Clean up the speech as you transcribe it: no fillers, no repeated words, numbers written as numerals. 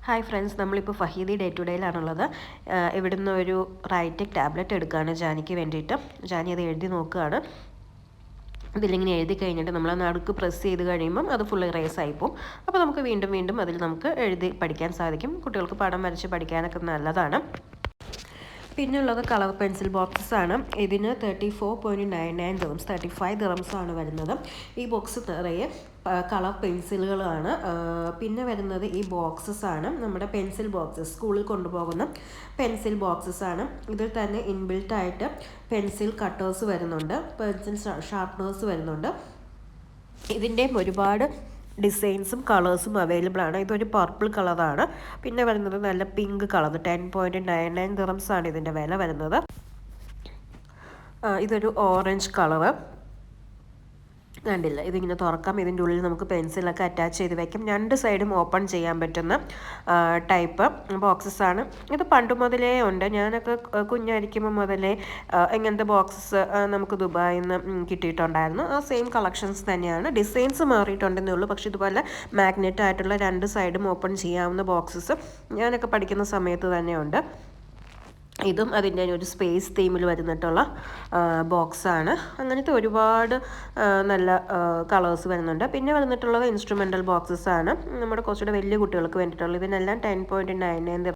Hi friends, നമ്മളിപ്പോൾ ഫഹീദി day to ഡേയിലാണുള്ളത്. ഇവിടുന്ന് ഒരു റൈറ്റെക് ടാബ്ലറ്റ് എടുക്കുകയാണ് ജാനിക്ക് വേണ്ടിയിട്ട്. ജാനി അത് എഴുതി നോക്കുകയാണ്. ഇതിലിങ്ങനെ എഴുതി കഴിഞ്ഞിട്ട് നമ്മൾ നടുക്ക് പ്രസ് ചെയ്ത് കഴിയുമ്പം അത് ഫുൾ ഇറേസ് ആയിപ്പോവും. അപ്പോൾ നമുക്ക് വീണ്ടും വീണ്ടും അതിൽ നമുക്ക് എഴുതി പഠിക്കാൻ സാധിക്കും. കുട്ടികൾക്ക് പടം വരച്ച് പഠിക്കാനൊക്കെ നല്ലതാണ്. പിന്നുള്ളത് കളർ പെൻസിൽ ബോക്സസ് ആണ്. ഇതിന് 34.99 ദിറംസ് 35 ദിറംസ് ആണ് വരുന്നത്. ഈ ബോക്സ് നിറയെ കളർ പെൻസിലുകളാണ്. പിന്നെ വരുന്നത് ഈ ബോക്സസ് ആണ്, നമ്മുടെ പെൻസിൽ ബോക്സസ്, സ്കൂളിൽ കൊണ്ടുപോകുന്ന പെൻസിൽ ബോക്സസ് ആണ്. ഇതിൽ തന്നെ ഇൻബിൽട്ട് ആയിട്ട് പെൻസിൽ കട്ടേഴ്സ് വരുന്നുണ്ട്, പെൻസിൽ ഷാർപ്നേഴ്സ് വരുന്നുണ്ട്. ഇതിൻ്റെയും ഒരുപാട് ഡിസൈൻസും കളേഴ്സും അവൈലബിൾ ആണ്. ഇതൊരു പർപ്പിൾ കളറാണ്. പിന്നെ വരുന്നത് നല്ല പിങ്ക് കളർ 10.99 ദിറംസ് ആണ് ഇതിൻ്റെ വില വരുന്നത്. ഇതൊരു ഓറഞ്ച് കളറ് കണ്ടില്ല, ഇതിങ്ങനെ തുറക്കാം. ഇതിൻ്റെ ഉള്ളിൽ നമുക്ക് പെൻസിലൊക്കെ അറ്റാച്ച് ചെയ്ത് വയ്ക്കാം. രണ്ട് സൈഡും ഓപ്പൺ ചെയ്യാൻ പറ്റുന്ന ടൈപ്പ് ബോക്സസ് ആണ്. ഇത് പണ്ട് മുതലേ ഉണ്ട്. ഞാനൊക്കെ കുഞ്ഞായിരിക്കുമ്പോൾ മുതലേ ഇങ്ങനത്തെ ബോക്സസ് നമുക്ക് ദുബായിൽ നിന്ന് കിട്ടിയിട്ടുണ്ടായിരുന്നു. ആ സെയിം കളക്ഷൻസ് തന്നെയാണ്. ഡിസൈൻസ് മാറിയിട്ടുണ്ടെന്നേ ഉള്ളൂ. പക്ഷേ ഇതുപോലെ മാഗ്നറ്റ് ആയിട്ടുള്ള രണ്ട് സൈഡും ഓപ്പൺ ചെയ്യാവുന്ന ബോക്സസ് ഞാനൊക്കെ പഠിക്കുന്ന സമയത്ത് തന്നെയുണ്ട്. ഇതും അതിൻ്റെ ഒരു സ്പേസ് തീമിൽ വരുന്നിട്ടുള്ള ബോക്സാണ്. അങ്ങനത്തെ ഒരുപാട് നല്ല കളേഴ്സ് വരുന്നുണ്ട്. പിന്നെ വന്നിട്ടുള്ളത് ഇൻസ്ട്രുമെൻ്റൽ ബോക്സസ് ആണ്, നമ്മുടെ കുറച്ചുകൂടെ വലിയ കുട്ടികൾക്ക് വേണ്ടിയിട്ടുള്ളത്. ഇതിനെല്ലാം 10.99